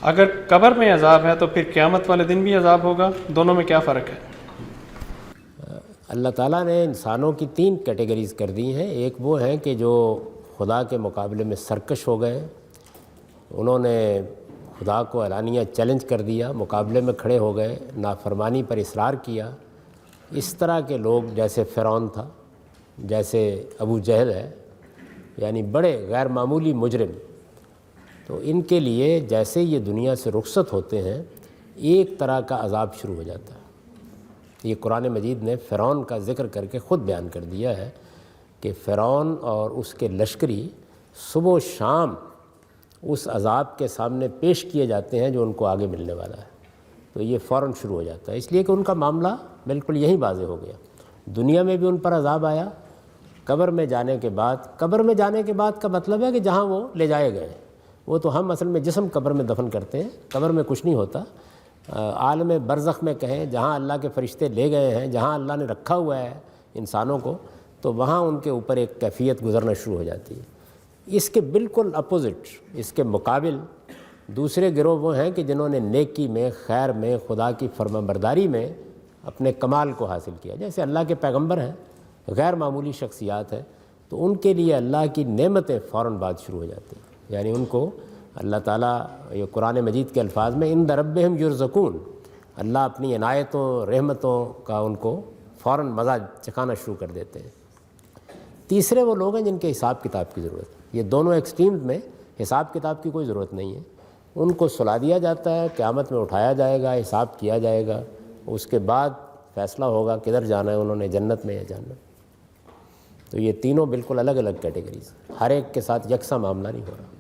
اگر قبر میں عذاب ہے تو پھر قیامت والے دن بھی عذاب ہوگا، دونوں میں کیا فرق ہے؟ اللہ تعالیٰ نے انسانوں کی 3 کیٹیگریز کر دی ہیں۔ ایک وہ ہیں کہ جو خدا کے مقابلے میں سرکش ہو گئے، انہوں نے خدا کو اعلانیہ چیلنج کر دیا، مقابلے میں کھڑے ہو گئے، نافرمانی پر اصرار کیا۔ اس طرح کے لوگ جیسے فرعون تھا، جیسے ابو جہل ہے، یعنی بڑے غیر معمولی مجرم، تو ان کے لیے جیسے یہ دنیا سے رخصت ہوتے ہیں ایک طرح کا عذاب شروع ہو جاتا ہے۔ یہ قرآن مجید نے فرعون کا ذکر کر کے خود بیان کر دیا ہے کہ فرعون اور اس کے لشکری صبح و شام اس عذاب کے سامنے پیش کیے جاتے ہیں جو ان کو آگے ملنے والا ہے، تو یہ فوراً شروع ہو جاتا ہے، اس لیے کہ ان کا معاملہ بالکل یہی واضح ہو گیا۔ دنیا میں بھی ان پر عذاب آیا، قبر میں جانے کے بعد کا مطلب ہے کہ جہاں وہ لے جائے گئے، وہ تو ہم اصل میں جسم قبر میں دفن کرتے ہیں، قبر میں کچھ نہیں ہوتا۔ عالم برزخ میں کہیں، جہاں اللہ کے فرشتے لے گئے ہیں، جہاں اللہ نے رکھا ہوا ہے انسانوں کو، تو وہاں ان کے اوپر ایک کیفیت گزرنا شروع ہو جاتی ہے۔ اس کے بالکل اپوزٹ، اس کے مقابل دوسرے گروہ وہ ہیں کہ جنہوں نے نیکی میں، خیر میں، خدا کی فرمانبرداری میں اپنے کمال کو حاصل کیا، جیسے اللہ کے پیغمبر ہیں، غیر معمولی شخصیات ہیں، تو ان کے لیے اللہ کی نعمتیں فوراً بعد شروع ہو جاتی ہیں، یعنی ان کو اللہ تعالیٰ، یہ قرآن مجید کے الفاظ میں عند ربہم یرزقون، اللہ اپنی عنایتوں، رحمتوں کا ان کو فوراً مزہ چکھانا شروع کر دیتے ہیں۔ تیسرے وہ لوگ ہیں جن کے حساب کتاب کی ضرورت ہے۔ یہ دونوں ایکسٹریمز میں حساب کتاب کی کوئی ضرورت نہیں ہے، ان کو سلا دیا جاتا ہے، قیامت میں اٹھایا جائے گا، حساب کیا جائے گا، اس کے بعد فیصلہ ہوگا کدھر جانا ہے انہوں نے، جنت میں یا جہنم۔ تو یہ تینوں بالکل الگ الگ کیٹیگریز، ہر ایک کے ساتھ یکساں معاملہ نہیں ہو رہا۔